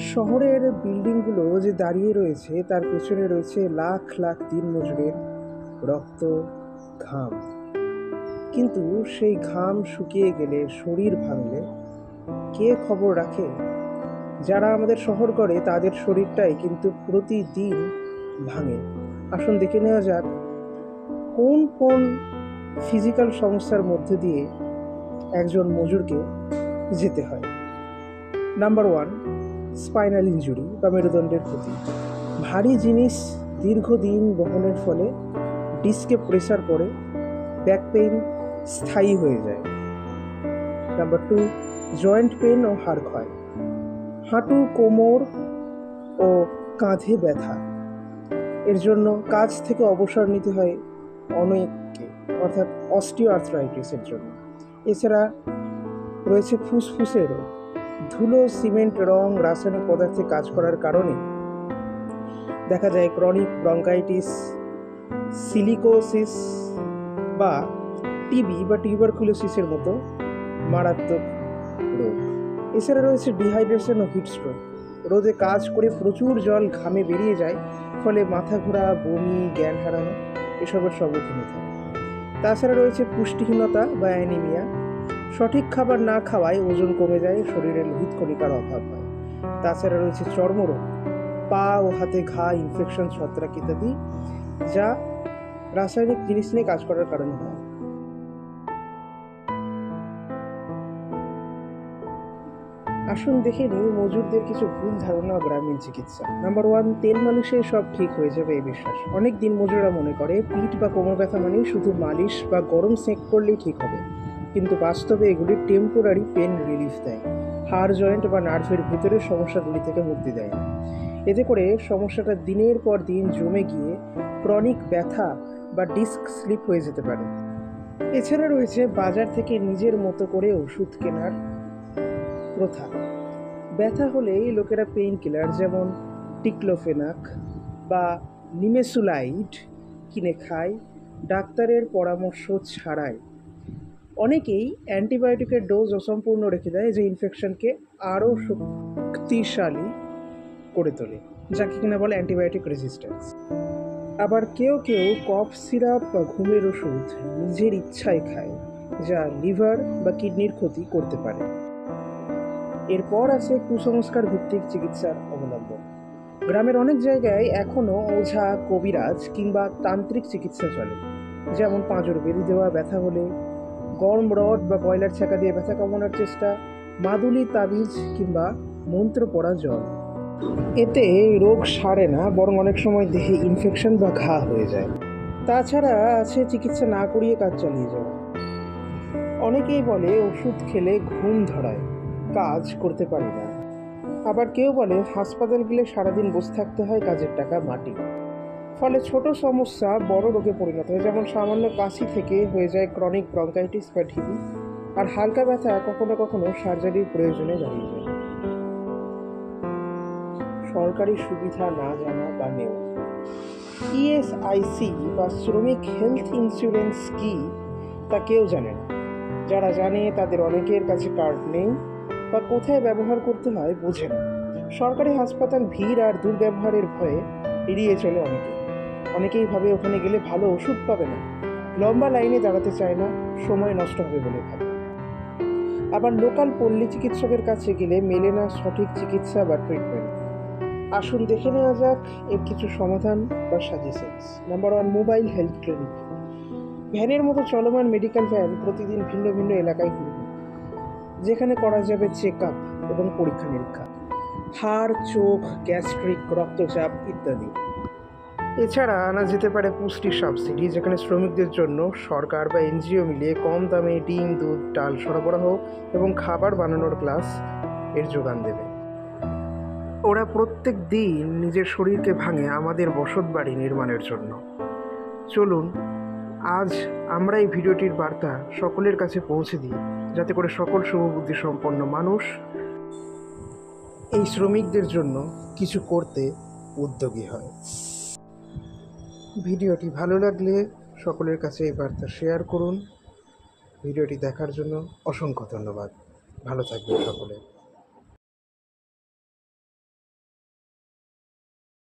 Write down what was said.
শহরের বিল্ডিংগুলো যে দাঁড়িয়ে রয়েছে তার পেছনে রয়েছে লাখ লাখ দিনমজুরের রক্ত, ঘাম। কিন্তু সেই ঘাম শুকিয়ে গেলে, শরীর ভাঙলে কে খবর রাখে? যারা আমাদের শহর গড়ে তাদের শরীরটাই কিন্তু প্রতিদিন ভাঙে। আসুন দেখে নেওয়া যাক কোন কোন ফিজিক্যাল সমস্যার মধ্যে দিয়ে একজন মজুরকে যেতে হয়। নাম্বার 1, স্পাইনাল ইনজুরি বা মেরুদণ্ডের ক্ষতি। ভারী জিনিস দীর্ঘদিন বহনের ফলে ডিস্কে প্রেসার পড়ে ব্যাক পেইন স্থায়ী হয়ে যায়। নাম্বার 2, জয়েন্ট পেন ও হাড় ক্ষয়। হাঁটু, কোমর ও কাঁধে ব্যথা, এর জন্য কাজ থেকে অবসর নিতে হয় অনেককে, অর্থাৎ অস্টিও আর্থ্রাইটিসের জন্য। এছাড়া রয়েছে ফুসফুসের রোগ। ধুলো, সিমেন্ট, রং, রাসায়নিক পদার্থে কাজ করার কারণে দেখা যায় ক্রনিক ব্রঙ্কাইটিস, সিলিকোসিস বা টিবি বা টিউবারকুলোসিসের মতো মারাত্মক রোগ। এছাড়া রয়েছে ডিহাইড্রেশন ও হিটস্ট্রোক। রোদে কাজ করে প্রচুর জল ঘামে বেরিয়ে যায়, ফলে মাথা ঘোরা, বমি, জ্ঞান হারানো এসবের সম্মুখীন হতে হয়। তাছাড়া রয়েছে পুষ্টিহীনতা বা অ্যানিমিয়া। সঠিক খাবার না খাওয়ায় ওজন কমে যায়, শরীরে লোহিত কণিকার অভাব হয়। তাছাড়া রয়েছে চর্মরোগ, পা ও হাতে ঘা, ইনফেকশন, ছত্রাক ইত্যাদি, যা রাসায়নিক জিনিস নিয়ে কাজ করার কারণে হয়। আসুন দেখে নিই মজুরদের কিছু ভুল ধারণা গ্রামীণ চিকিৎসা। নাম্বার 1, তেল মালিশে সব ঠিক হয়ে যাবে এই বিশ্বাস। অনেক দিন মজুররা মনে করে পিঠ বা কোমর ব্যথা মানেই শুধু মালিশ বা গরম সেঁক করলেই ঠিক হবে, কিন্তু বাস্তবে এগুলি টেম্পোরারি পেন রিলিফ দেয়, হাড়, জয়েন্ট বা নার্ভের ভিতরের সমস্যাগুলি থেকে মুক্তি দেয় না। এতে করে সমস্যাটা দিনের পর দিন জমে গিয়ে ক্রনিক ব্যথা বা ডিস্ক স্লিপ হয়ে যেতে পারে। এছাড়া রয়েছে বাজার থেকে নিজের মতো করে ওষুধ কেনার প্রথা। ব্যথা হলেই লোকেরা পেইন কিলার যেমন টিক্লোফেনাক বা নিমেসুলাইড কিনে খায় ডাক্তারের পরামর্শ ছাড়াই। অনেকেই অ্যান্টিবায়োটিকের ডোজ অসম্পূর্ণ রেখে দেয়, যে ইনফেকশনকে আরও শক্তিশালী করে তোলে, যাকে কিনা বলে অ্যান্টিবায়োটিক রেজিস্ট্যান্স। আবার কেউ কেউ কফ সিরাপ বা ঘুমের ওষুধ নিজের ইচ্ছায় খায়, যা লিভার বা কিডনির ক্ষতি করতে পারে। এরপর আছে কুসংস্কার ভিত্তিক চিকিৎসার অবলম্বন। গ্রামের অনেক জায়গায় এখনও ওঝা, কবিরাজ কিংবা তান্ত্রিক চিকিৎসা চলে, যেমন পাঁজর বেঁধে দেওয়া, ব্যথা হলে গরম রড বা কয়লার ছ্যাঁকা দিয়ে ব্যথা কমানোর চেষ্টা, মাদুলি, তাবিজ কিংবা মন্ত্র পড়া জল। এতে রোগ সারে না, বরং অনেক সময় দেহে ইনফেকশন বা ঘা হয়ে যায়। তাছাড়া আছে চিকিৎসা না করিয়ে কাজ চালিয়ে যাওয়া। অনেকেই বলে ওষুধ খেলে ঘুম ধরায়, কাজ করতে পারি না। আবার কেউ বলে হাসপাতাল গেলে সারাদিন বসে থাকতে হয়, কাজের টাকা মাটি। ফলে ছোট সমস্যা বড় রোগে পরিণত হয়, যেমন সামান্য কাশি থেকে হয়ে যায় ক্রনিক ব্রঙ্কাইটিস বা টিবি, আর হালকা ব্যথা কখনো কখনো সার্জারির প্রয়োজনে দাঁড়িয়ে যায়। সরকারি সুবিধা না জানা বা নেওয়া। ইএসআইসি বা শ্রমিক হেলথ ইন্স্যুরেন্স কি তা কেউ জানে না। যারা জানে তাদের অনেকের কাছে কার্ড নেই বা কোথায় ব্যবহার করতে হয় বোঝে না। সরকারি হাসপাতাল ভিড় আর দুর্ব্যবহারের ভয়ে এড়িয়ে চলে অনেকেই ভাবে ওখানে গেলে ভালো ওষুধ পাবে না, লম্বা লাইনে দাঁড়াতে চায় না, সময় নষ্ট হবে বলে ভাবে। আবার লোকাল পল্লী চিকিৎসকের কাছে গেলে মেলে না সঠিক চিকিৎসা বা ট্রিটমেন্ট। আসুন দেখে নেওয়া যাক এর কিছু সমাধান বা suggestions. Number 1, mobile health clinic. ভ্যানের মতো চলমান মেডিকেল ভ্যান প্রতিদিন ভিন্ন ভিন্ন এলাকায় ঘুরবে, যেখানে করা যাবে চেক আপ এবং পরীক্ষা নিরীক্ষা, হাড়, চোখ, গ্যাস্ট্রিক, রক্তচাপ ইত্যাদি। এছাড়া আনা যেতে পারে পুষ্টি সাবসিডি, যেখানে শ্রমিকদের জন্য সরকার বা এনজিও মিলিয়ে কম দামে ডিম, দুধ, ডাল সরবরাহ এবং খাবার বানানোর ক্লাস এর যোগান দেবে। ওরা প্রত্যেক দিন নিজের শরীরকে ভাঙে আমাদের বসত বাড়ি নির্মাণের জন্য। চলুন আজ আমরা এই ভিডিওটির বার্তা সকলের কাছে পৌঁছে দিই, যাতে করে সকল শুভবুদ্ধি সম্পন্ন মানুষ এই শ্রমিকদের জন্য কিছু করতে উদ্যোগী হয়। ভিডিওটি ভালো লাগলে সকলের কাছে এই বার্তা শেয়ার করুন। ভিডিওটি দেখার জন্য অসংখ্য ধন্যবাদ। ভালো থাকবেন সকলে।